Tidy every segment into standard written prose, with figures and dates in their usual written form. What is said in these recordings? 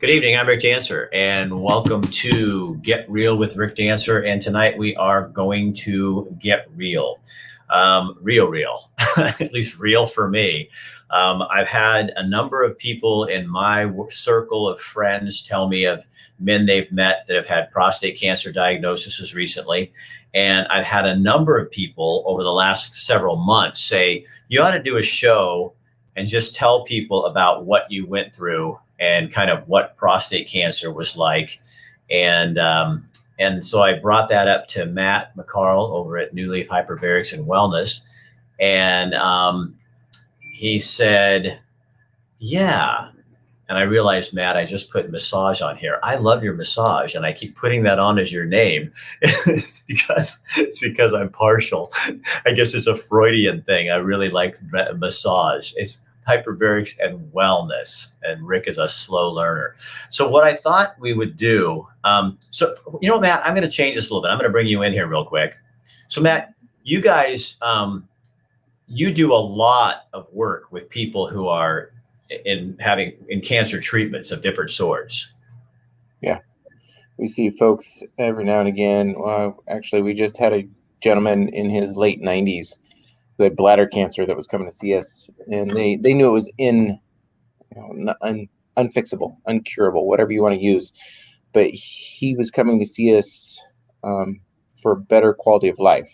Good evening. I'm Rick Dancer, and welcome to Get Real with Rick Dancer. And tonight we are going to get real, real, at least real for me. I've had a number of people in my circle of friends tell me of men they've met that have had prostate cancer diagnoses recently. And I've had a number of people over the last several months say, you ought to do a show and just tell people about what you went through and kind of what prostate cancer was like. And so I brought that up to Matt McCarl over at New Leaf Hyperbarics and Wellness. And he said, yeah. And I realized, Matt, I just put massage on here. I love your massage, and I keep putting that on as your name. it's because I'm partial. I guess it's a Freudian thing. I really like massage. It's Hyperbarics and Wellness, and Rick is a slow learner. So what I thought we would do, Matt, I'm going to change this a little bit. I'm going to bring you in here real quick. So Matt, you guys, you do a lot of work with people who are in cancer treatments of different sorts. Yeah, we see folks every now and again. Well, actually, we just had a gentleman in his late 90s who had bladder cancer that was coming to see us, and they knew it was unfixable, uncurable, whatever you want to use. But he was coming to see us for better quality of life.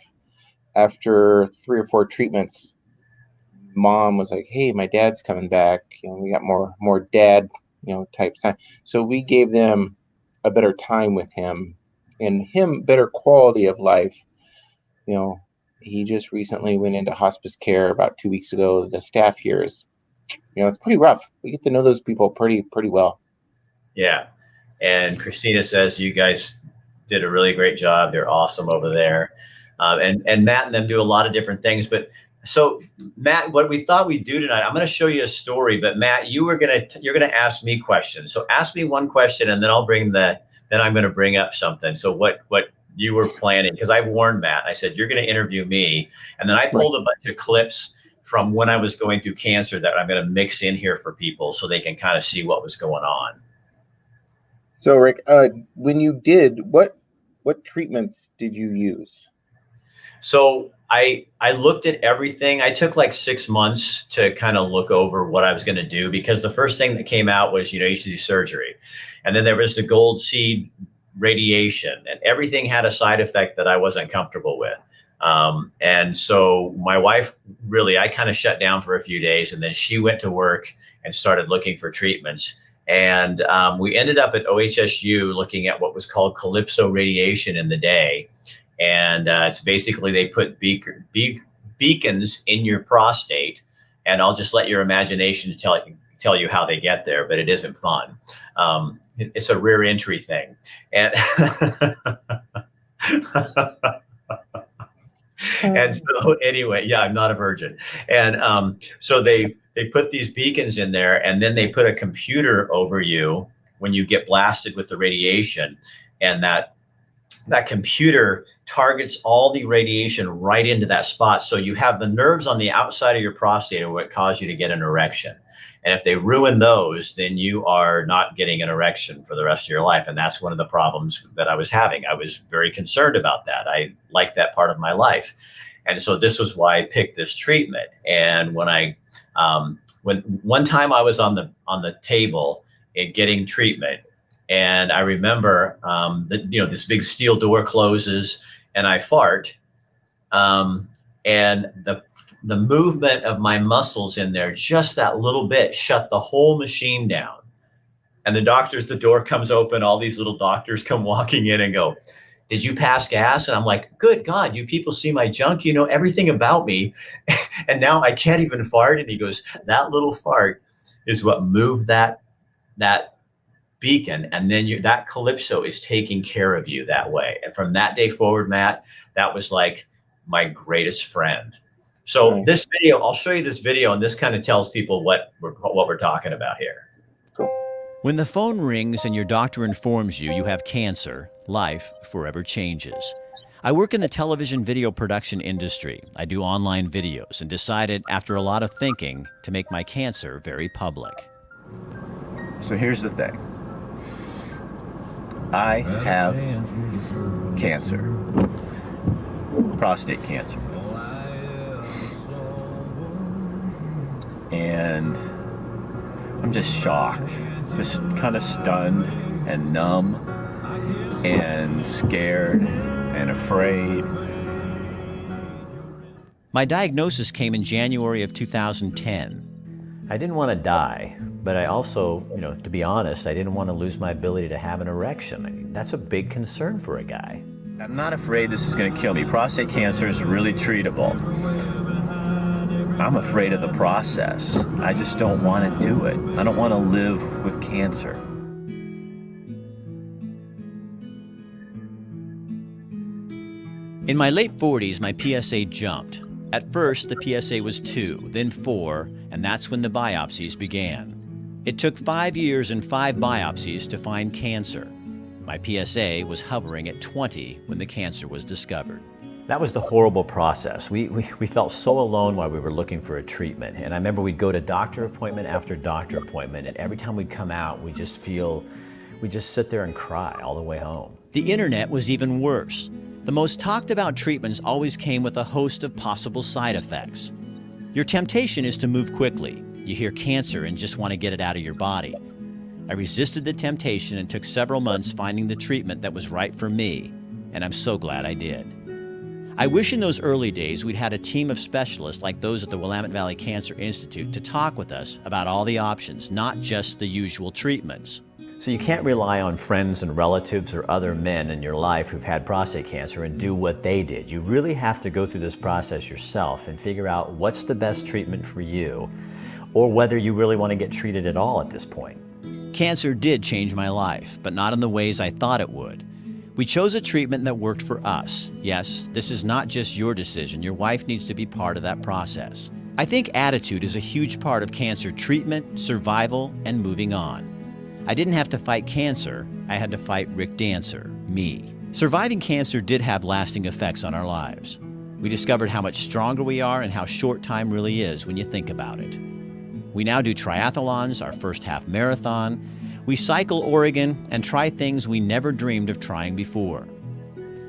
After 3 or 4 treatments, Mom was like, "Hey, my dad's coming back. We got more dad, type time." So we gave them a better time with him, and him better quality of life. He just recently went into hospice care about 2 weeks ago. The staff here is, it's pretty rough. We get to know those people pretty well. Yeah. And Christina says you guys did a really great job. They're awesome over there. And Matt and them do a lot of different things. But so Matt, what we thought we'd do tonight, I'm going to show you a story, but Matt, you're going to ask me questions. So ask me one question, and then I'm going to bring up something. So what you were planning, because I warned Matt, I said, you're going to interview me. And then I pulled a bunch of clips from when I was going through cancer that I'm going to mix in here for people so they can kind of see what was going on. So Rick, when you did, what treatments did you use? So I looked at everything. I took like 6 months to kind of look over what I was going to do, because the first thing that came out was, you should do surgery. And then there was the gold seed radiation, and everything had a side effect that I wasn't comfortable with. And so my wife, really, I kind of shut down for a few days, and then she went to work and started looking for treatments. And we ended up at OHSU looking at what was called calypso radiation in the day. And it's basically they put beacons in your prostate, and I'll just let your imagination tell you how they get there, but it isn't fun. It's a rear entry thing. And and so anyway, yeah, I'm not a virgin. And so they put these beacons in there, and then they put a computer over you when you get blasted with the radiation, and that computer targets all the radiation right into that spot. So you have the nerves on the outside of your prostate are what cause you to get an erection. And if they ruin those, then you are not getting an erection for the rest of your life. And that's one of the problems that I was having. I was very concerned about that. I liked that part of my life. And so this was why I picked this treatment. And when one time I was on the table in getting treatment, and I remember this big steel door closes, and I fart, and the movement of my muscles in there, just that little bit, shut the whole machine down. And the door comes open, all these little doctors come walking in and go, "Did you pass gas?" And I'm like, "Good God, you people see my junk, you know everything about me." And now I can't even fart. And he goes, "That little fart is what moved that beacon, and then that calypso is taking care of you that way." And from that day forward, Matt, that was like my greatest friend. So This video, I'll show you this video, and this kind of tells people what we're talking about here. Cool. When the phone rings and your doctor informs you have cancer, life forever changes. I work in the television video production industry. I do online videos, and decided after a lot of thinking to make my cancer very public. So here's the thing. I have cancer, prostate cancer. And I'm just shocked, just kind of stunned and numb and scared and afraid. My diagnosis came in January of 2010. I didn't want to die, but I also, to be honest, I didn't want to lose my ability to have an erection. I mean, that's a big concern for a guy. I'm not afraid this is going to kill me. Prostate cancer is really treatable. I'm afraid of the process. I just don't want to do it. I don't want to live with cancer. In my late 40s, my PSA jumped. At first, the PSA was 2, then 4, and that's when the biopsies began. It took 5 years and 5 biopsies to find cancer. My PSA was hovering at 20 when the cancer was discovered. That was the horrible process. We felt so alone while we were looking for a treatment. And I remember we'd go to doctor appointment after doctor appointment, and every time we'd come out, we just sit there and cry all the way home. The internet was even worse. The most talked about treatments always came with a host of possible side effects. Your temptation is to move quickly. You hear cancer and just want to get it out of your body. I resisted the temptation and took several months finding the treatment that was right for me, and I'm so glad I did. I wish in those early days we'd had a team of specialists like those at the Willamette Valley Cancer Institute to talk with us about all the options, not just the usual treatments. So you can't rely on friends and relatives or other men in your life who've had prostate cancer and do what they did. You really have to go through this process yourself and figure out what's the best treatment for you, or whether you really want to get treated at all at this point. Cancer did change my life, but not in the ways I thought it would. We chose a treatment that worked for us. Yes, this is not just your decision. Your wife needs to be part of that process. I think attitude is a huge part of cancer treatment, survival, and moving on. I didn't have to fight cancer. I had to fight Rick Dancer, me. Surviving cancer did have lasting effects on our lives. We discovered how much stronger we are and how short time really is when you think about it. We now do triathlons, our first half marathon. We cycle Oregon and try things we never dreamed of trying before.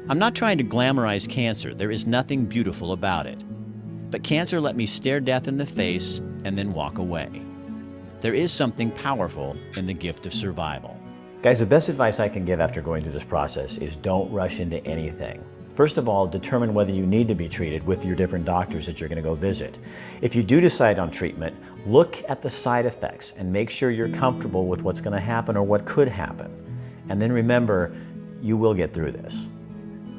I'm not trying to glamorize cancer. There is nothing beautiful about it. But cancer let me stare death in the face and then walk away. There is something powerful in the gift of survival. Guys, the best advice I can give after going through this process is don't rush into anything. First of all, determine whether you need to be treated with your different doctors that you're going to go visit. If you do decide on treatment, look at the side effects and make sure you're comfortable with what's going to happen or what could happen. And then remember, you will get through this.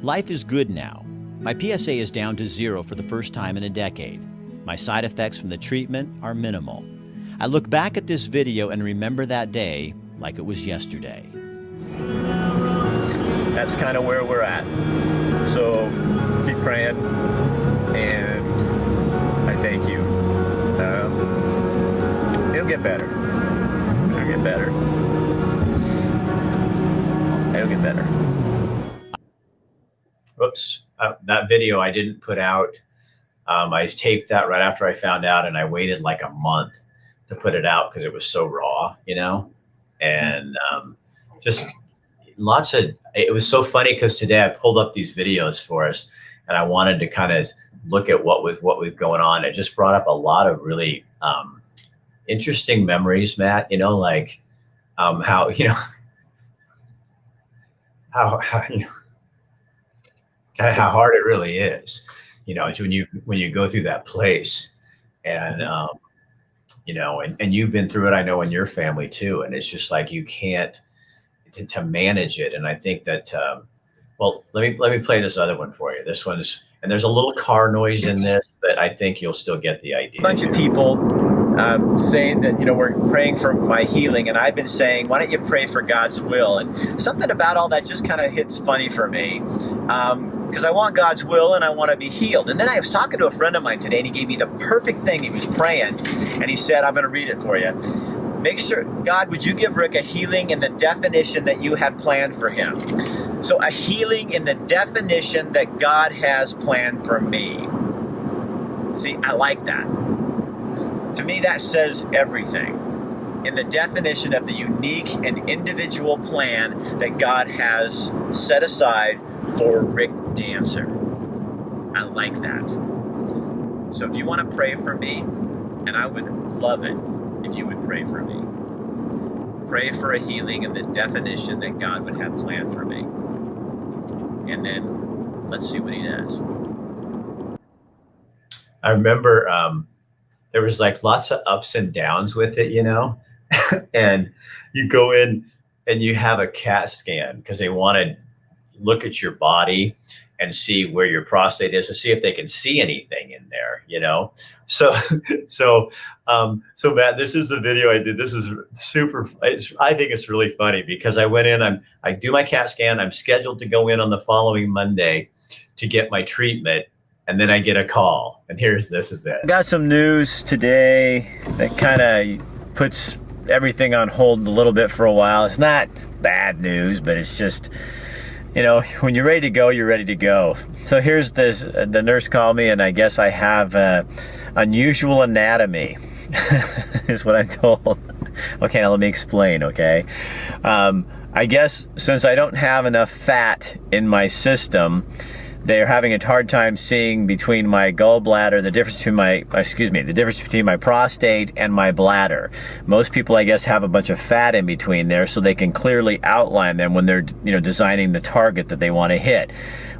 Life is good now. My PSA is down to 0 for the first time in a decade. My side effects from the treatment are minimal. I look back at this video and remember that day like it was yesterday. That's kind of where we're at. So keep praying, and I thank you. It'll get better. It'll get better. It'll get better. Whoops. That video I didn't put out. I taped that right after I found out, and I waited like a month to put it out because it was so raw, and just lots of, it was so funny because today I pulled up these videos for us and I wanted to kind of look at what was going on. It just brought up a lot of really interesting memories, Matt, like how, how hard it really is, when you go through that place and, and you've been through it, I know, in your family too. And it's just like, you can't to manage it. And I think that, well, let me play this other one for you. This one's, and there's a little car noise in this, but I think you'll still get the idea. A bunch of people saying that, we're praying for my healing. And I've been saying, why don't you pray for God's will? And something about all that just kind of hits funny for me. Because I want God's will and I want to be healed. And then I was talking to a friend of mine today and he gave me the perfect thing. He was praying and he said, I'm going to read it for you. Make sure, God, would you give Rick a healing in the definition that you have planned for him? So a healing in the definition that God has planned for me. See, I like that. To me, that says everything. in the definition of the unique and individual plan that God has set aside for Rick Dancer. I like that. So if you want to pray for me, and I would love it if you would pray for me. Pray for a healing in the definition that God would have planned for me. And then let's see what he does. I remember there was like lots of ups and downs with it, you know, and you go in and you have a CAT scan because they want to look at your body and see where your prostate is to see if they can see anything in there, you know? So Matt, this is the video I did. This is super, I think it's really funny because I went in, I do my CAT scan. I'm scheduled to go in on the following Monday to get my treatment. And then I get a call, and this is it. Got some news today that kind of puts everything on hold a little bit for a while. It's not bad news, but it's just, you know, when you're ready to go, you're ready to go. So here's this, the nurse called me, and I guess I have unusual anatomy, is what I'm told. Okay, now let me explain, okay? I guess since I don't have enough fat in my system, they're having a hard time seeing between my gallbladder, the difference between my prostate and my bladder. Most people, I guess, have a bunch of fat in between there so they can clearly outline them when they're, you know, designing the target that they want to hit.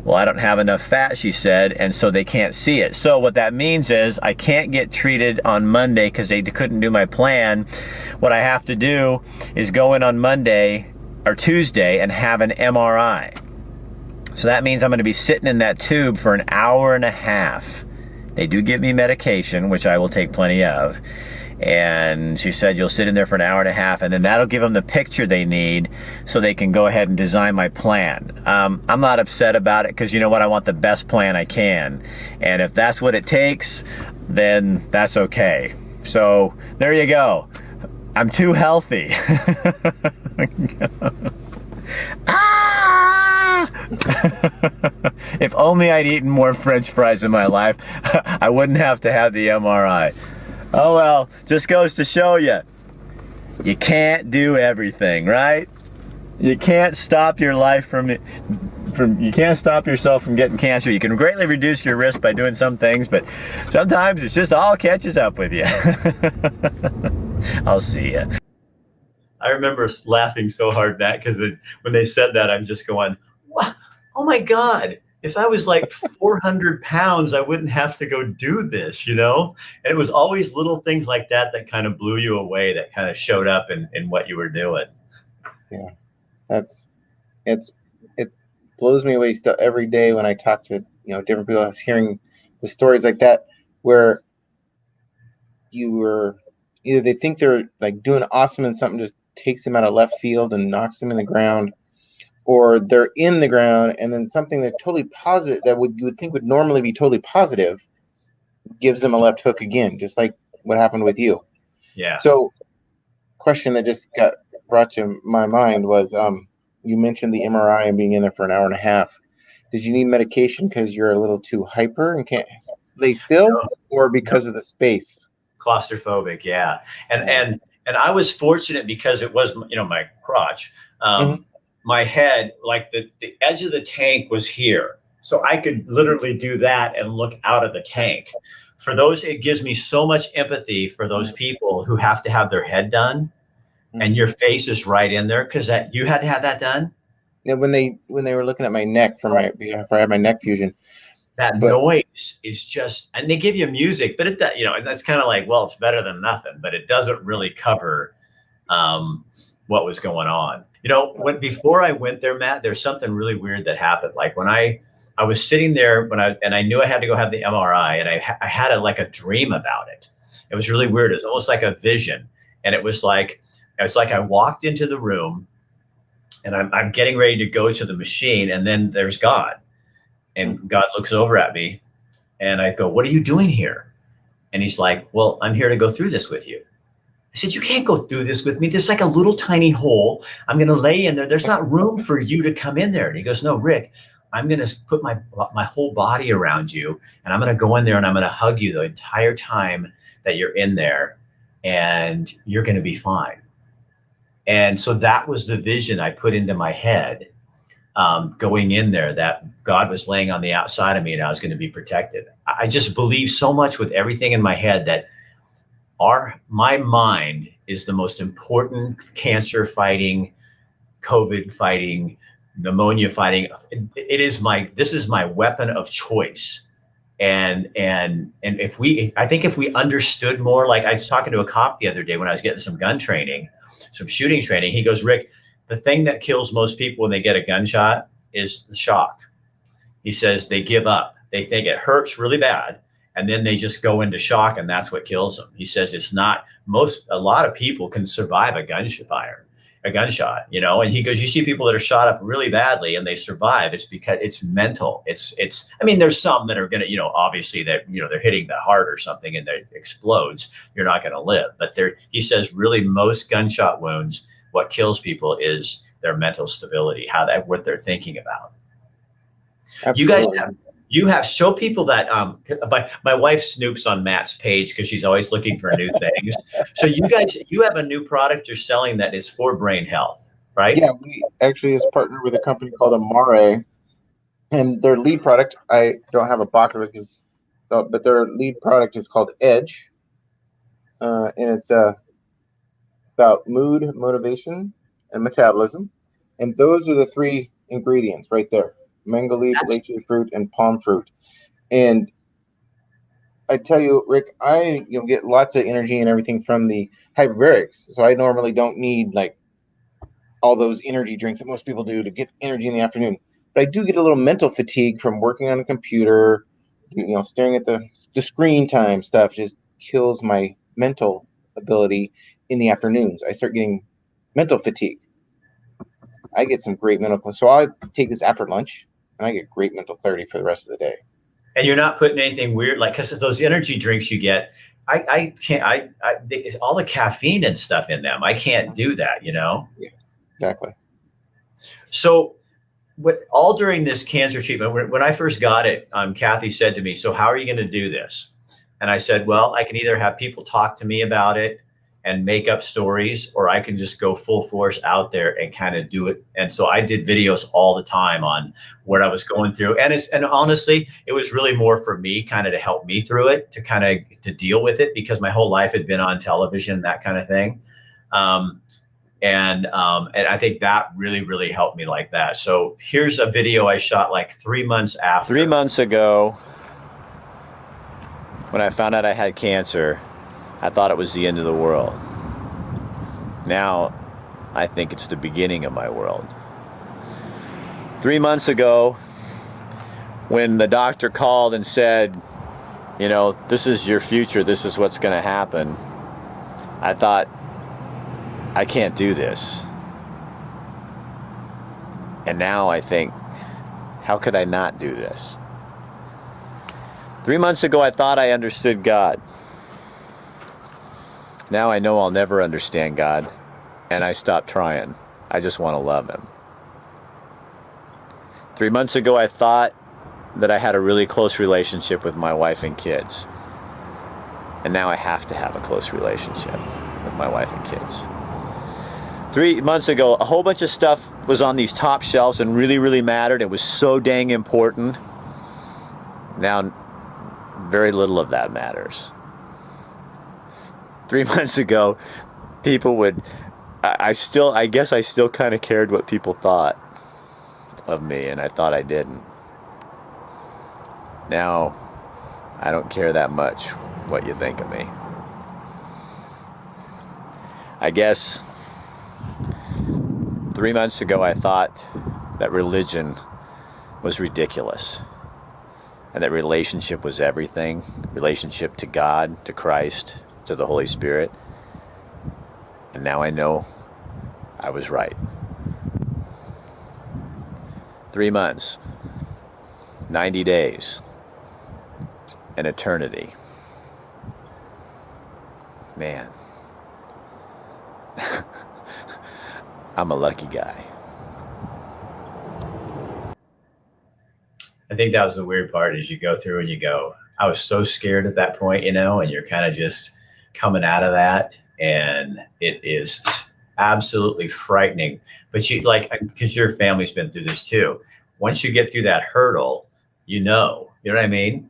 Well, I don't have enough fat, she said, and so they can't see it. So what that means is I can't get treated on Monday because they couldn't do my plan. What I have to do is go in on Monday or Tuesday and have an MRI. So that means I'm going to be sitting in that tube for an hour and a half. They do give me medication, which I will take plenty of. And she said, you'll sit in there for an hour and a half, and then that'll give them the picture they need so they can go ahead and design my plan. I'm not upset about it because you know what? I want the best plan I can. And if that's what it takes, then that's okay. So there you go. I'm too healthy. If only I'd eaten more French fries in my life, I wouldn't have to have the MRI. Oh well, just goes to show you, you can't do everything, right? You can't stop your life you can't stop yourself from getting cancer. You can greatly reduce your risk by doing some things, but sometimes it's just all catches up with you. I'll see you. I remember laughing so hard, Matt, because when they said that, I'm just going, what? Oh my God. If I was like 400 pounds, I wouldn't have to go do this, you know? And it was always little things like that that kind of blew you away, that kind of showed up in what you were doing. Yeah, it blows me away still every day when I talk to, you know, different people. I was hearing the stories like that where either they think they're like doing awesome and something just takes them out of left field and knocks them in the ground, or they're in the ground and then something that's totally positive that you would think would normally be totally positive gives them a left hook again, just like what happened with you. Yeah. So question that just got brought to my mind was, you mentioned the MRI and being in there for an hour and a half. Did you need medication because you're a little too hyper and can't lay still, or because of the space? Claustrophobic, yeah. And I was fortunate because it was, you know, my crotch. My head, like the edge of the tank was here. So I could literally do that and look out of the tank. For those, it gives me so much empathy for those people who have to have their head done and your face is right in there, because that you had to have that done. Yeah, when they were looking at my neck after I had my neck fusion, that noise is just, and they give you music, but you know, that's kind of like, well, it's better than nothing, but it doesn't really cover what was going on. You know, before I went there, Matt, there's something really weird that happened. Like when I was sitting there and I knew I had to go have the MRI, and I had a dream about it. It was really weird. It was almost like a vision. And it was like I walked into the room and I'm getting ready to go to the machine, and then there's God. And God looks over at me and I go, what are you doing here? And he's like, well, I'm here to go through this with you. I said, you can't go through this with me. There's like a little tiny hole. I'm going to lay in there. There's not room for you to come in there. And he goes, no, Rick, I'm going to put my whole body around you, and I'm going to go in there and I'm going to hug you the entire time that you're in there. and you're going to be fine. And so that was the vision I put into my head, going in there, that God was laying on the outside of me and I was going to be protected. I just believe so much with everything in my head that my mind is the most important cancer fighting, COVID fighting, pneumonia fighting. This is my weapon of choice. And I think if we understood more, like I was talking to a cop the other day when I was getting some gun training, some shooting training, he goes, Rick, the thing that kills most people when they get a gunshot is the shock. He says they give up. They think it hurts really bad. And then they just go into shock, and that's what kills them. He says a lot of people can survive a gunshot, you know, and he goes, you see people that are shot up really badly and they survive. It's because it's mental. I mean, there's some that are going to, you know, obviously that, you know, they're hitting the heart or something and it explodes. You're not going to live. But he says really most gunshot wounds, what kills people is their mental stability, what they're thinking about. Absolutely. You have show people that my wife snoops on Matt's page because she's always looking for new things. So you have a new product you're selling that is for brain health, right? Yeah, we actually is partnered with a company called Amare, and their lead product, I don't have a box of it but their lead product is called Edge, and it's about mood, motivation, and metabolism, and those are the three ingredients right there. Mango leaf, lychee fruit, and palm fruit. And I tell you, Rick, I get lots of energy and everything from the hyperbarics. So I normally don't need like all those energy drinks that most people do to get energy in the afternoon. But I do get a little mental fatigue from working on a computer, staring at the screen time stuff just kills my mental ability in the afternoons. I start getting mental fatigue. I get some great mental, so I take this after lunch. And I get great mental clarity for the rest of the day. And you're not putting anything weird, like, because those energy drinks you get, I can't, all the caffeine and stuff in them, I can't do that, you know? Yeah, exactly. So all during this cancer treatment, when I first got it, Kathy said to me, so how are you going to do this? And I said, well, I can either have people talk to me about it and make up stories, or I can just go full force out there and kind of do it. And so I did videos all the time on what I was going through. And honestly, it was really more for me, kind of to help me through it, to deal with it, because my whole life had been on television, that kind of thing. And I think that really, really helped me like that. So here's a video I shot like 3 months after. 3 months ago, when I found out I had cancer, I thought it was the end of the world. Now, I think it's the beginning of my world. 3 months ago, when the doctor called and said, this is your future, this is what's going to happen, I thought, I can't do this. And now I think, how could I not do this? 3 months ago, I thought I understood God. Now I know I'll never understand God, and I stopped trying. I just want to love Him. 3 months ago, I thought that I had a really close relationship with my wife and kids. And now I have to have a close relationship with my wife and kids. 3 months ago, a whole bunch of stuff was on these top shelves and really, really mattered. It was so dang important. Now, very little of that matters. 3 months ago, people would, I guess I still kind of cared what people thought of me, and I thought I didn't. Now, I don't care that much what you think of me. I guess 3 months ago, I thought that religion was ridiculous, and that relationship was everything. Relationship to God, to Christ, to the Holy Spirit. And now I know I was right. 3 months, 90 days, an eternity. Man, I'm a lucky guy. I think that was the weird part, is you go through and you go, I was so scared at that point, and you're kind of coming out of that, and it is absolutely frightening. But because your family's been through this too. Once you get through that hurdle, you know what I mean?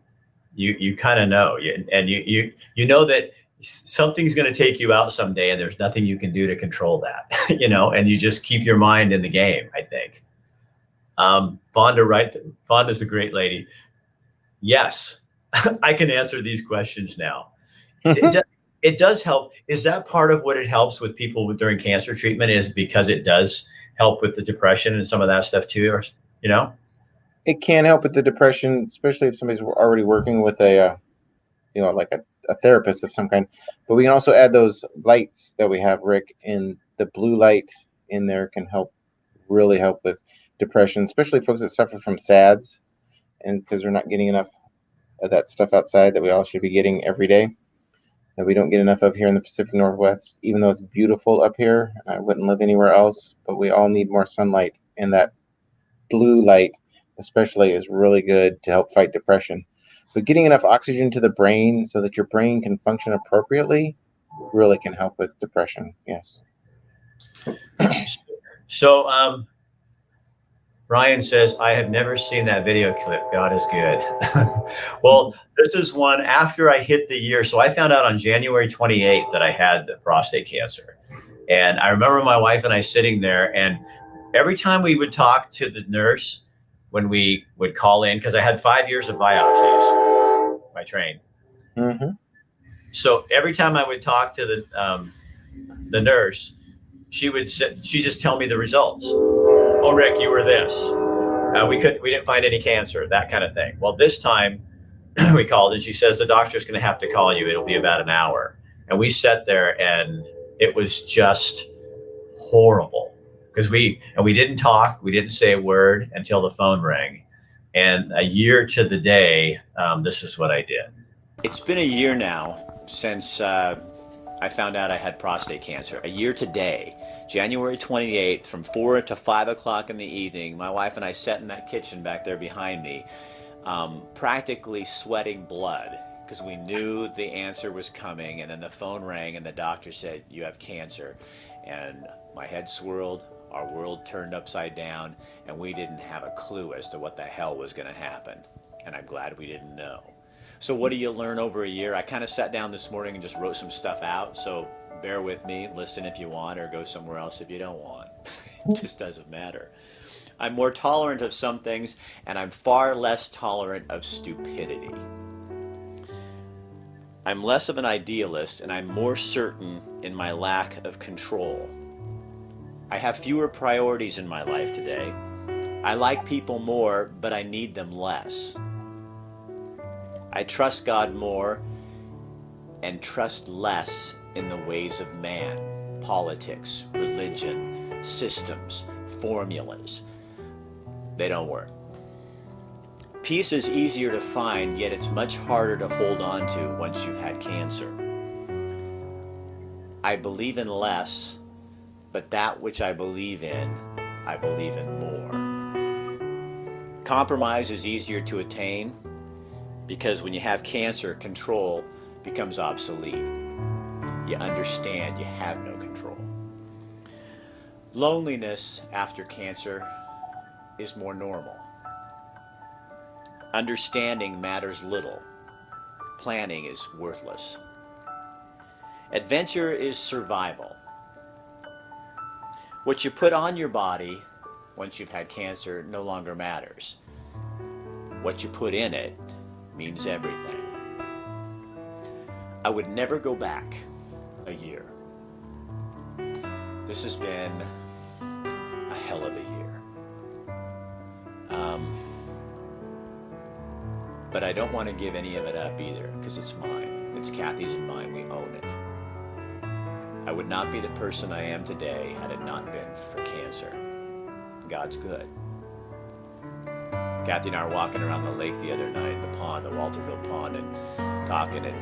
You kind of know, you know that something's going to take you out someday, and there's nothing you can do to control that, and you just keep your mind in the game, I think. Vonda's a great lady. Yes, I can answer these questions now. It does help. Is that part of what it helps with people during cancer treatment, is because it does help with the depression and some of that stuff too, or, It can help with the depression, especially if somebody's already working with like a therapist of some kind. But we can also add those lights that we have, Rick, and the blue light in there can really help with depression, especially folks that suffer from SADS, and because they're not getting enough of that stuff outside that we all should be getting every day, that we don't get enough of here in the Pacific Northwest, even though it's beautiful up here. I wouldn't live anywhere else, but we all need more sunlight, and that blue light especially is really good to help fight depression. But getting enough oxygen to the brain so that your brain can function appropriately really can help with depression. Yes. So, Ryan says, I have never seen that video clip. God is good. Well, this is one after I hit the year. So I found out on January 28th that I had prostate cancer. And I remember my wife and I sitting there, and every time we would talk to the nurse when we would call in, because I had 5 years of biopsies, I trained. Mm-hmm. So every time I would talk to the nurse, she just tell me the results. Oh, Rick, you were this. We didn't find any cancer, that kind of thing. Well, this time we called, and she says the doctor's going to have to call you. It'll be about an hour. And we sat there, and it was just horrible because we didn't talk. We didn't say a word until the phone rang. And a year to the day, this is what I did. It's been a year now since I found out I had prostate cancer. A year today, January 28th, from 4 to 5 o'clock in the evening, my wife and I sat in that kitchen back there behind me, practically sweating blood because we knew the answer was coming. And then the phone rang and the doctor said, you have cancer. And my head swirled, our world turned upside down, and we didn't have a clue as to what the hell was going to happen. And I'm glad we didn't know. So what do you learn over a year? I kind of sat down this morning and just wrote some stuff out. So bear with me, listen if you want, or go somewhere else if you don't want. It just doesn't matter. I'm more tolerant of some things, and I'm far less tolerant of stupidity. I'm less of an idealist, and I'm more certain in my lack of control. I have fewer priorities in my life today. I like people more, but I need them less. I trust God more and trust less in the ways of man, politics, religion, systems, formulas. They don't work. Peace is easier to find, yet it's much harder to hold on to once you've had cancer. I believe in less, but that which I believe in more. Compromise is easier to attain because when you have cancer, control becomes obsolete. You understand you have no control. Loneliness after cancer is more normal. Understanding matters little. Planning is worthless. Adventure is survival. What you put on your body once you've had cancer no longer matters. What you put in it means everything. I would never go back a year. This has been a hell of a year. But I don't want to give any of it up either, because it's mine. It's Kathy's and mine. We own it. I would not be the person I am today had it not been for cancer. God's good. Kathy and I were walking around the lake the other night, the pond, the Walterville Pond, and talking, and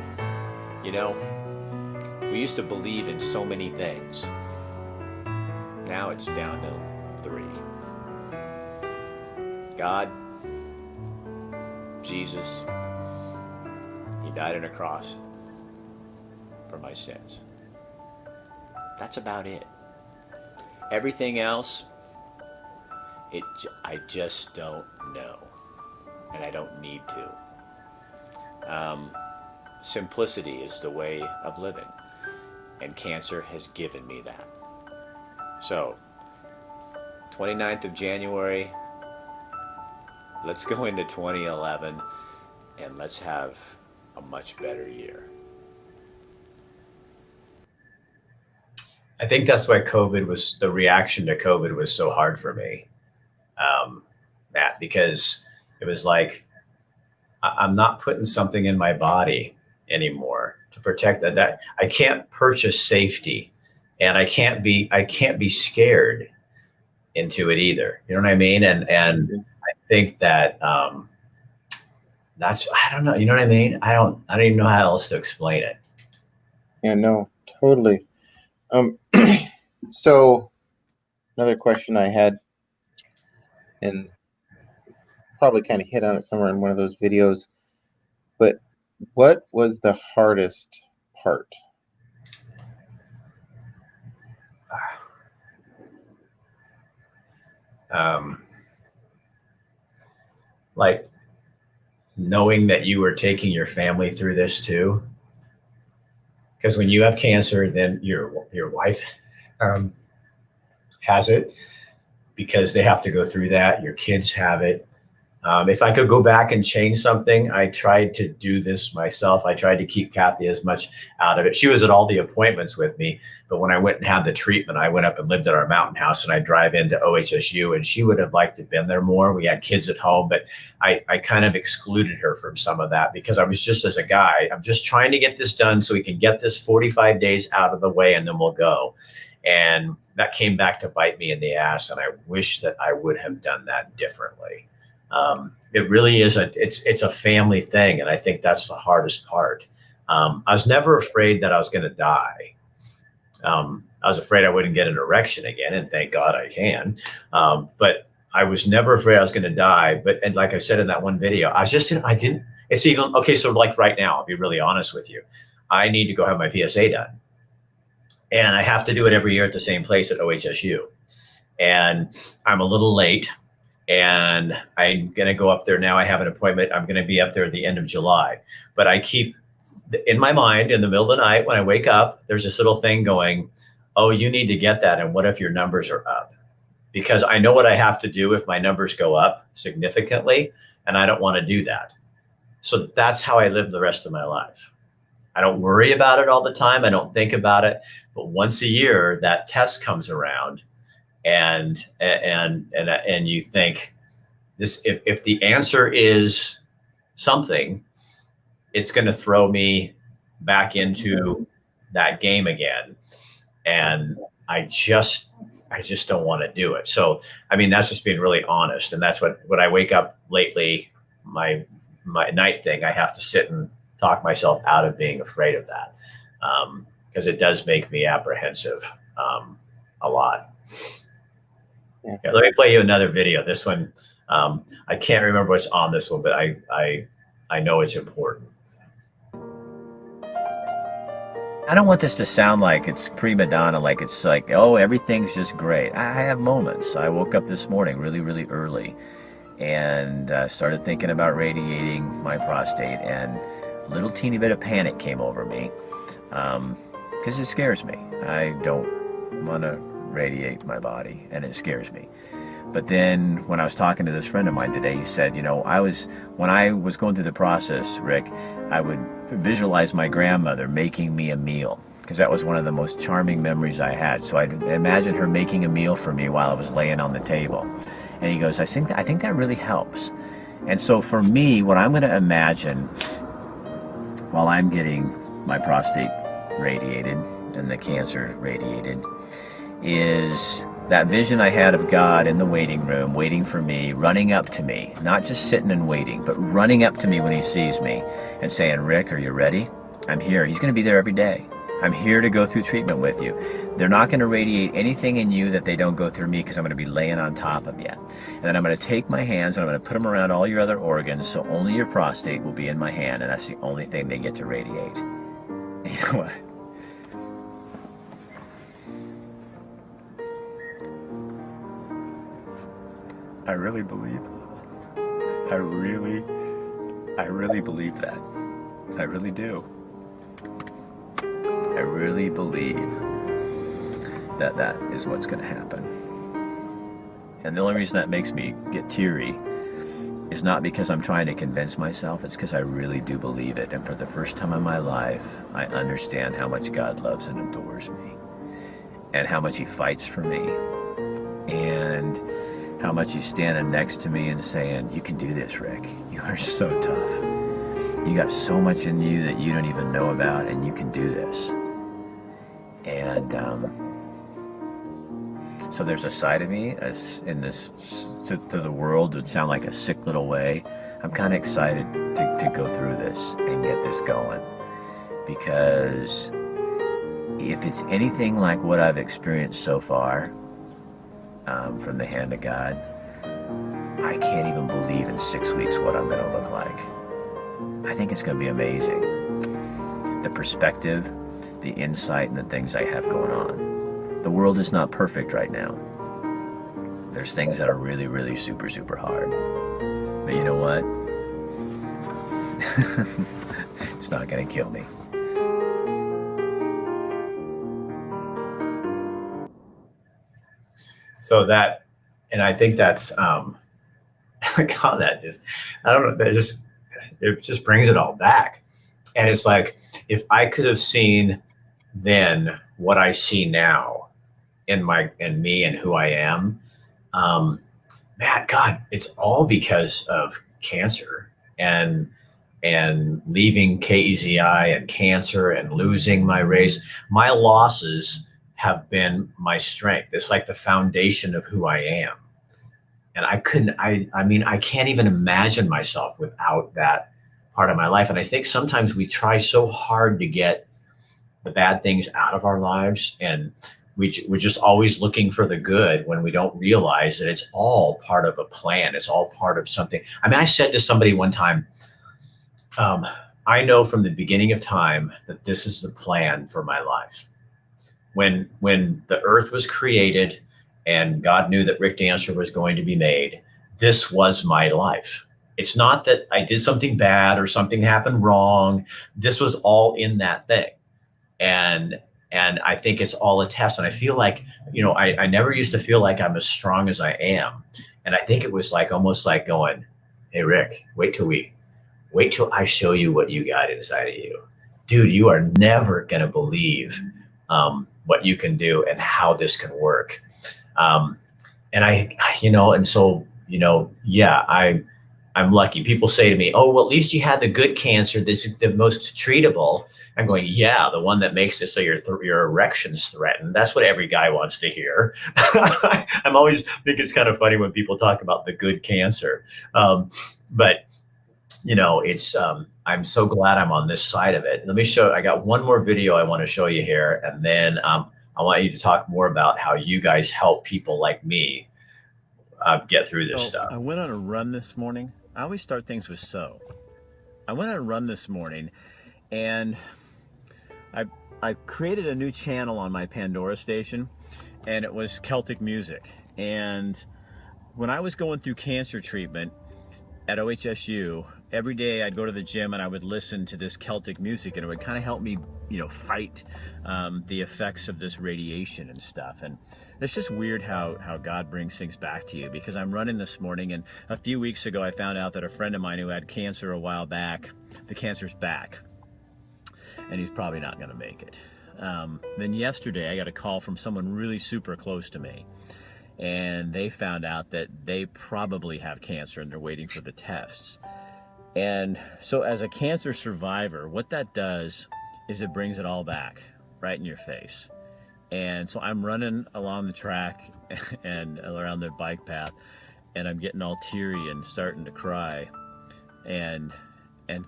we used to believe in so many things. Now it's down to 3. God, Jesus, He died on a cross for for my sins. That's about it. Everything else, I just don't know, and I don't need to. Simplicity is the way of living, and cancer has given me that. So, 29th of January, let's go into 2011, and let's have a much better year. I think that's why the reaction to COVID was so hard for me, Matt, because it was like, I'm not putting something in my body anymore to protect that I can't purchase safety, and I can't be scared into it either. You know what I mean? And I think that, that's, I don't know. You know what I mean? I don't even know how else to explain it. Yeah, no, totally. So another question I had, and probably kind of hit on it somewhere in one of those videos, but what was the hardest part? Like knowing that you were taking your family through this too. Because when you have cancer, then your wife has it, because they have to go through that. Your kids have it. If I could go back and change something, I tried to do this myself. I tried to keep Kathy as much out of it. She was at all the appointments with me, but when I went and had the treatment, I went up and lived at our mountain house, and I drive into OHSU, and she would have liked to have been there more. We had kids at home, but I kind of excluded her from some of that, because I was just, as a guy, I'm just trying to get this done so we can get this 45 days out of the way, and then we'll go. And that came back to bite me in the ass, and I wish that I would have done that differently. It really is it's a family thing. And I think that's the hardest part. I was never afraid that I was going to die. I was afraid I wouldn't get an erection again, and thank God I can. But I was never afraid I was going to die. And like I said in that one video, it's even, okay. So like right now, I'll be really honest with you. I need to go have my PSA done, and I have to do it every year at the same place at OHSU. And I'm a little late, and I'm going to go up there now. I have an appointment. I'm going to be up there at the end of July, but I keep in my mind, in the middle of the night when I wake up, there's this little thing going, oh, you need to get that. And what if your numbers are up? Because I know what I have to do if my numbers go up significantly, and I don't want to do that. So that's how I live the rest of my life. I don't worry about it all the time. I don't think about it. But once a year, that test comes around, and you think, this, if the answer is something, it's going to throw me back into that game again. And I just don't want to do it. So, I mean, that's just being really honest. And that's what, when I wake up lately, my night thing, I have to sit and talk myself out of being afraid of that. Because it does make me apprehensive a lot. Yeah, let me play you another video. This one, I can't remember what's on this one, but I know it's important. I don't want this to sound like it's prima donna, like it's like, oh, everything's just great. I have moments. I woke up this morning really, really early and started thinking about radiating my prostate, and a little teeny bit of panic came over me because it scares me. I don't want to radiate my body, and it scares me. But then when I was talking to this friend of mine today, he said, you know, when I was going through the process, Rick, I would visualize my grandmother making me a meal, because that was one of the most charming memories I had. So I'd imagine her making a meal for me while I was laying on the table. And he goes, I think that really helps. And so for me, what I'm going to imagine while I'm getting my prostate radiated and the cancer radiated is that vision I had of God in the waiting room, waiting for me, running up to me, not just sitting and waiting, but running up to me when he sees me and saying, Rick, are you ready? I'm here. He's going to be there every day. I'm here to go through treatment with you. They're not going to radiate anything in you that they don't go through me, because I'm going to be laying on top of you. And then I'm going to take my hands and I'm going to put them around all your other organs, so only your prostate will be in my hand, and that's the only thing they get to radiate. You know what? I really believe. I really believe that. I really do. I really believe that that is what's going to happen. And the only reason that makes me get teary is not because I'm trying to convince myself, it's because I really do believe it. And for the first time in my life, I understand how much God loves and adores me, and how much he fights for me, and how much he's standing next to me and saying, you can do this, Rick. You are so tough. You got so much in you that you don't even know about, and you can do this. And so there's a side of me in this, to the world, would sound like a sick little way. I'm kind of excited to go through this and get this going, because if it's anything like what I've experienced so far from the hand of God, I can't even believe in 6 weeks what I'm going to look like. I think it's going to be amazing. The perspective, the insight, and the things I have going on. The world is not perfect right now. There's things that are really, really super, super hard. But you know what? It's not going to kill me. So that, and I think that's, God, that just, I don't know, that just, it just brings it all back. And it's like, if I could have seen then what I see now in me and who I am, man, God, it's all because of cancer and leaving KEZI and cancer and losing my race. My losses have been my strength. It's like the foundation of who I am. And I mean, I can't even imagine myself without that part of my life. And I think sometimes we try so hard to get the bad things out of our lives, and we're just always looking for the good when we don't realize that it's all part of a plan. It's all part of something. I mean, I said to somebody one time, I know from the beginning of time that this is the plan for my life. When the earth was created and God knew that Rick Dancer was going to be made, this was my life. It's not that I did something bad or something happened wrong. This was all in that thing. And I think it's all a test. And I feel like, I never used to feel like I'm as strong as I am. And I think it was like, almost like going, hey, Rick, wait till I show you what you got inside of you. Dude, you are never going to believe what you can do and how this can work. I'm lucky. People say to me, oh, well, at least you had the good cancer. This is the most treatable. I'm going, yeah, the one that makes it so your erection's threatened. That's what every guy wants to hear. I'm always think it's kind of funny when people talk about the good cancer. But it's, I'm so glad I'm on this side of it. Let me I got one more video I want to show you here. And then I want you to talk more about how you guys help people like me get through this stuff. I went on a run this morning. I always start things with so. I went on a run this morning, and I created a new channel on my Pandora station, and it was Celtic music. And when I was going through cancer treatment at OHSU, every day I'd go to the gym and I would listen to this Celtic music, and it would kind of help me, fight the effects of this radiation and stuff. And it's just weird how God brings things back to you, because I'm running this morning, and a few weeks ago I found out that a friend of mine who had cancer a while back, the cancer's back, and he's probably not going to make it. Then yesterday I got a call from someone really super close to me, and they found out that they probably have cancer and they're waiting for the tests. And so as a cancer survivor, what that does is it brings it all back right in your face. And so I'm running along the track and around the bike path, and I'm getting all teary and starting to cry and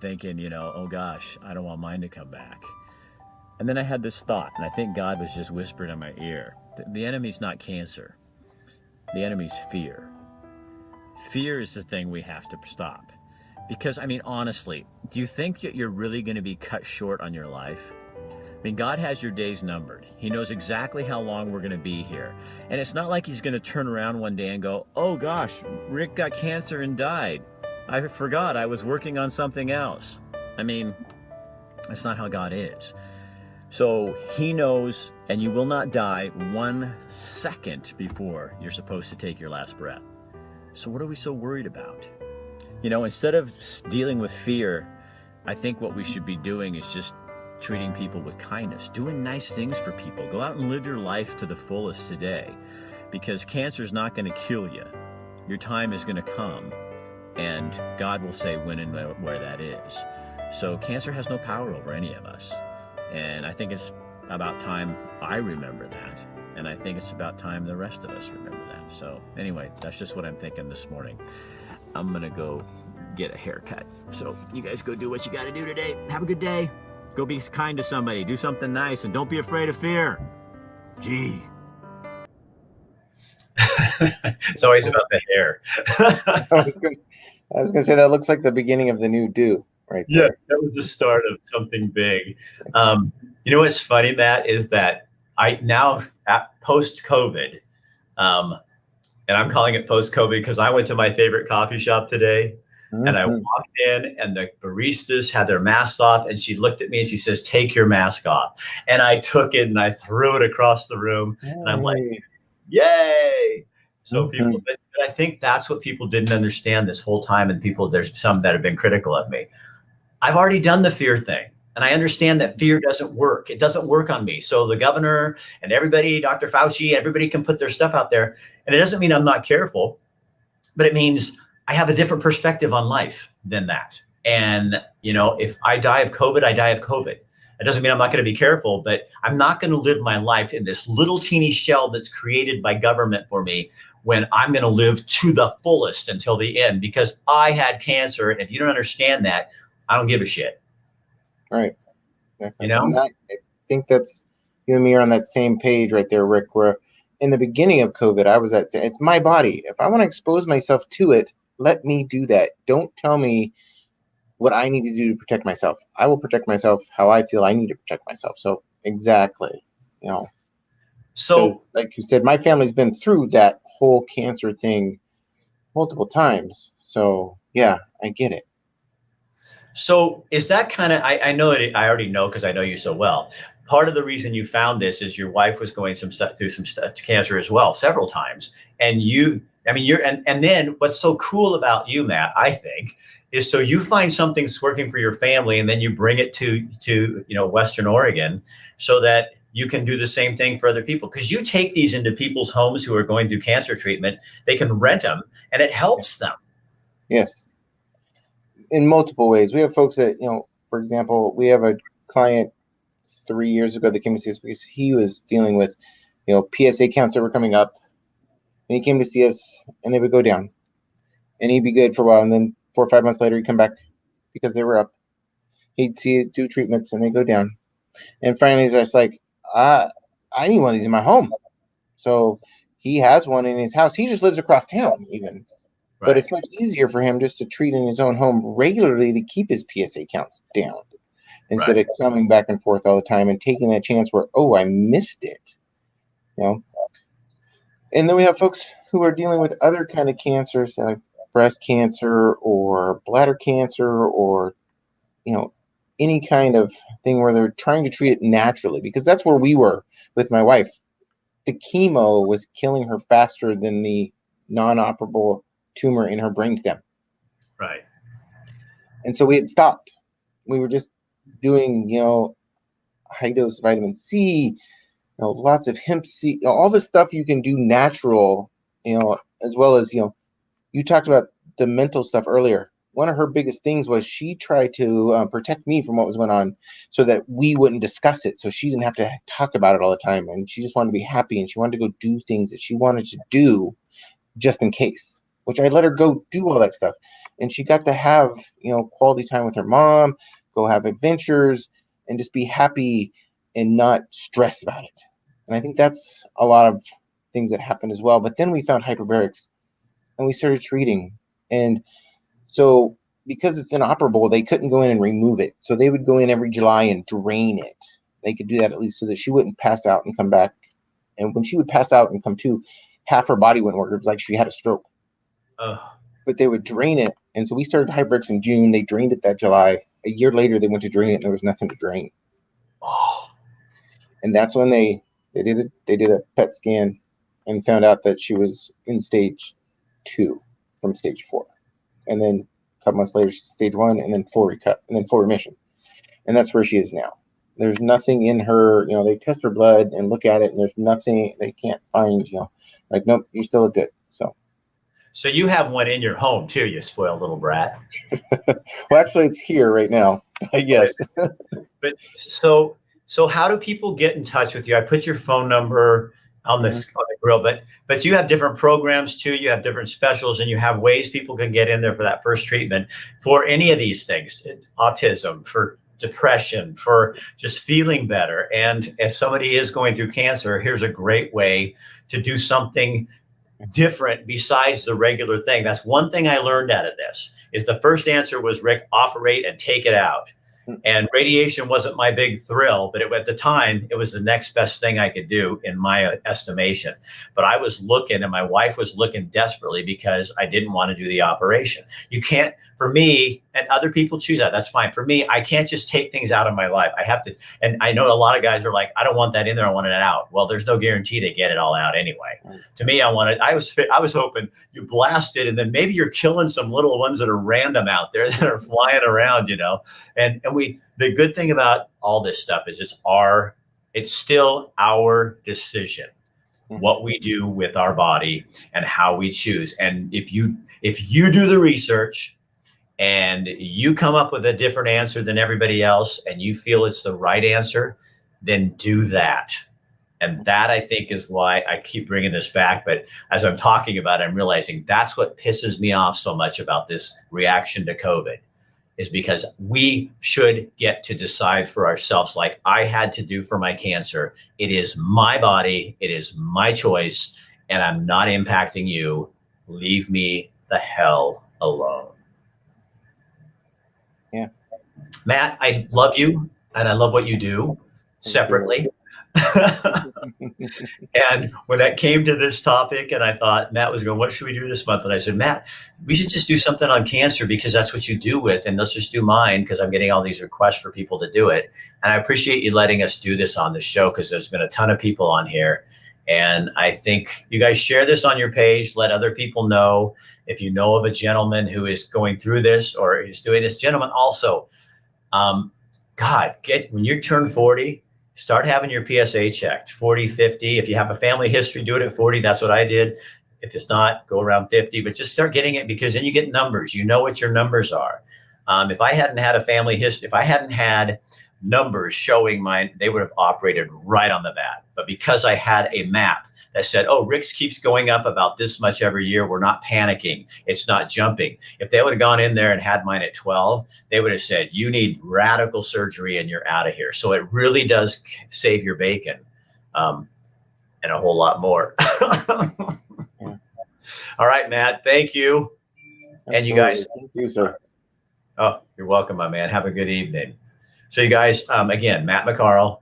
thinking, oh gosh, I don't want mine to come back. And then I had this thought, and I think God was just whispering in my ear, the enemy's not cancer. The enemy's fear. Fear is the thing we have to stop. Because, honestly, do you think that you're really going to be cut short on your life? I mean, God has your days numbered. He knows exactly how long we're going to be here. And it's not like he's going to turn around one day and go, oh gosh, Rick got cancer and died. I forgot I was working on something else. I mean, that's not how God is. So he knows, and you will not die 1 second before you're supposed to take your last breath. So what are we so worried about? You know, instead of dealing with fear, I think what we should be doing is just treating people with kindness, doing nice things for people. Go out and live your life to the fullest today, because cancer is not going to kill you. Your time is going to come, and God will say when and where that is. So cancer has no power over any of us. And I think it's about time I remember that. And I think it's about time the rest of us remember that. So anyway, that's just what I'm thinking this morning. I'm going to go get a haircut. So you guys go do what you got to do today. Have a good day. Go be kind to somebody. Do something nice. And don't be afraid of fear. Gee. It's always about the hair. I was going to say that looks like the beginning of the new do right there. Yeah, that was the start of something big. You know what's funny, Matt, is that I now post-COVID, and I'm calling it post-COVID because I went to my favorite coffee shop today. And I walked in and the baristas had their masks off, and she looked at me and she says, take your mask off. And I took it and I threw it across the room. And I'm like, yay. So people, but I think that's what people didn't understand this whole time. And people, there's some that have been critical of me. I've already done the fear thing. And I understand that fear doesn't work. It doesn't work on me. So the governor and everybody, Dr. Fauci, everybody can put their stuff out there. And it doesn't mean I'm not careful, but it means I have a different perspective on life than that. And, you know, if I die of COVID, I die of COVID. It doesn't mean I'm not going to be careful, but I'm not going to live my life in this little teeny shell that's created by government for me, when I'm going to live to the fullest until the end, because I had cancer. And if you don't understand that, I don't give a shit. Right. You know, I think that's, you and me are on that same page right there, Rick, where in the beginning of COVID, I was at, it's my body. If I want to expose myself to it, let me do that. Don't tell me what I need to do to protect myself. I will protect myself how I feel I need to protect myself. So exactly, you know. So like you said, my family's been through that whole cancer thing multiple times. So yeah, I get it. So is that kind of, I know it, I already know because I know you so well. Part of the reason you found this is your wife was going through some cancer as well, several times. And you, I mean, and then what's so cool about you, Matt, I think, is so you find something that's working for your family, and then you bring it to you know, Western Oregon, so that you can do the same thing for other people. Because you take these into people's homes who are going through cancer treatment, they can rent them, and it helps them. Yes. In multiple ways. We have folks that, you know, for example, we have a client 3 years ago that came to see us because he was dealing with, you know, PSA counts that were coming up. And he came to see us, and they would go down. And he'd be good for a while. And then 4 or 5 months later, he'd come back because they were up. He'd do treatments, and they go down. And finally, he's just like, I need one of these in my home. So he has one in his house. He just lives across town even. Right. But it's much easier for him just to treat in his own home regularly to keep his PSA counts down, instead of coming back and forth all the time and taking that chance where, oh, I missed it. You know? And then we have folks who are dealing with other kind of cancers, like breast cancer or bladder cancer, or, you know, any kind of thing where they're trying to treat it naturally, because that's where we were with my wife. The chemo was killing her faster than the non-operable tumor in her brainstem. Right. And so we had stopped. We were just doing, you know, high dose vitamin C, you know, lots of hemp seed, you know, all the stuff you can do natural, you know, as well as, you know, you talked about the mental stuff earlier. One of her biggest things was she tried to protect me from what was going on so that we wouldn't discuss it. So she didn't have to talk about it all the time. And she just wanted to be happy, and she wanted to go do things that she wanted to do just in case, which I let her go do all that stuff. And she got to have, you know, quality time with her mom, go have adventures, and just be happy and not stress about it. And I think that's a lot of things that happened as well. But then we found hyperbarics, and we started treating. And so because it's inoperable, they couldn't go in and remove it. So they would go in every July and drain it. they could do that at least so that she wouldn't pass out and come back. And when she would pass out and come to, half her body wouldn't work. It was like she had a stroke. But they would drain it. And so we started Hyperbarics in June. They drained it that July. A year later, they went to drain it, and there was nothing to drain. And that's when they did a PET scan and found out that she was in stage 2 from stage 4. And then a couple months later, she's stage 1, and then full remission. And that's where she is now. There's nothing in her, they test her blood and look at it, and there's nothing they can't find, like, nope, you still look good. So you have one in your home too, you spoiled little brat. Well, actually, it's here right now. Yes. But so how do people get in touch with you? I put your phone number on the grill, but you have different programs too. You have different specials, and you have ways people can get in there for that first treatment for any of these things: autism, for depression, for just feeling better. And if somebody is going through cancer, here's a great way to do something different besides the regular thing. That's one thing I learned out of this, is the first answer was, Rick, operate and take it out. And radiation wasn't my big thrill, but at the time, it was the next best thing I could do in my estimation. But I was looking, and my wife was looking desperately because I didn't want to do the operation. You can't, for me, and other people choose that. That's fine. For me, I can't just take things out of my life. I have to, and I know a lot of guys are like, I don't want that in there. I want it out. Well, there's no guarantee they get it all out anyway. To me, I was hoping you blast it, and then maybe you're killing some little ones that are random out there that are flying around, and the good thing about all this stuff is it's still our decision what we do with our body and how we choose. And if you do the research and you come up with a different answer than everybody else, and you feel it's the right answer, then do that. And that, I think, is why I keep bringing this back. But as I'm talking about it, I'm realizing that's what pisses me off so much about this reaction to COVID, is because we should get to decide for ourselves, like I had to do for my cancer. It is my body. It is my choice. And I'm not impacting you. Leave me the hell alone. Yeah. Matt, I love you, and I love what you do separately. And when it came to this topic, and I thought Matt was going, what should we do this month? And I said, Matt, we should just do something on cancer, because that's what you do with, and let's just do mine, because I'm getting all these requests for people to do it. And I appreciate you letting us do this on the show, because there's been a ton of people on here. And I think you guys share this on your page, let other people know. If you know of a gentleman who is going through this or is doing this, gentlemen, also, when you turn 40, start having your PSA checked, 40, 50. If you have a family history, do it at 40. That's what I did. If it's not, go around 50, but just start getting it, because then you get numbers. You know what your numbers are. If I hadn't had a family history, if I hadn't had numbers showing mine, they would have operated right on the bat. But because I had a map that said, oh, Rick's keeps going up about this much every year, we're not panicking, it's not jumping. If they would have gone in there and had mine at 12, they would have said, you need radical surgery and you're out of here. So it really does save your bacon, and a whole lot more. All right, Matt, thank you. Absolutely. And you guys. Thank you, sir. Oh, you're welcome, my man. Have a good evening. So you guys, again, Matt McCarl,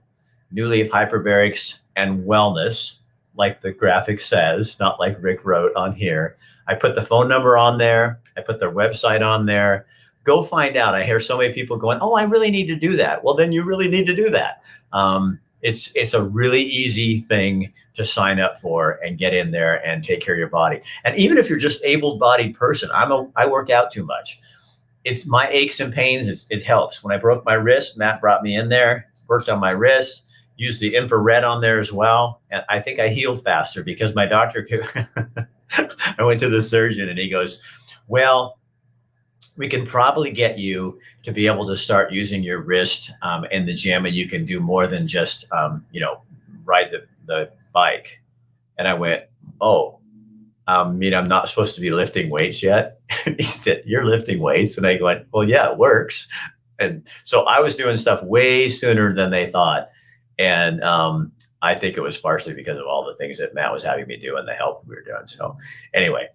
New Leaf Hyperbarics and Wellness, like the graphic says, not like Rick wrote on here. I put the phone number on there. I put their website on there. Go find out. I hear so many people going, oh, I really need to do that. Well, then you really need to do that. It's a really easy thing to sign up for and get in there and take care of your body. And even if you're just able-bodied person, I work out too much. It's my aches and pains. It helps. When I broke my wrist, Matt brought me in there, worked on my wrist, used the infrared on there as well. And I think I healed faster because my doctor, I went to the surgeon and he goes, well, we can probably get you to be able to start using your wrist in the gym, and you can do more than just, ride the bike. And I went, oh, I'm not supposed to be lifting weights yet. He said, you're lifting weights. And I went, well, yeah, it works. And so I was doing stuff way sooner than they thought. And I think it was partially because of all the things that Matt was having me do and the help we were doing. So anyway,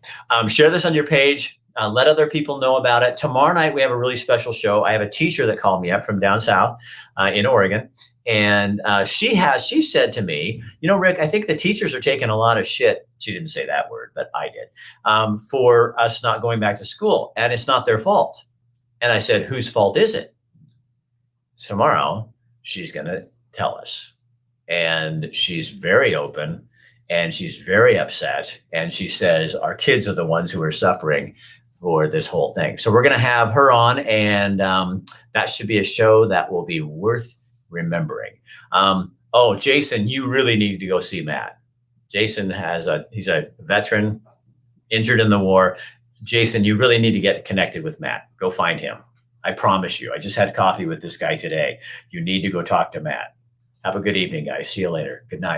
share this on your page. let other people know about it. Tomorrow night, we have a really special show. I have a teacher that called me up from down south in Oregon. And she said to me, Rick, I think the teachers are taking a lot of shit. She didn't say that word, but I did, for us not going back to school. And it's not their fault. And I said, whose fault is it? Tomorrow, she's going to tell us. And she's very open and she's very upset. And she says, our kids are the ones who are suffering for this whole thing. So we're going to have her on, and that should be a show that will be worth remembering. Oh, Jason, you really need to go see Matt. Jason he's a veteran, injured in the war. Jason, you really need to get connected with Matt. Go find him. I promise you. I just had coffee with this guy today. You need to go talk to Matt. Have a good evening, guys. See you later. Good night.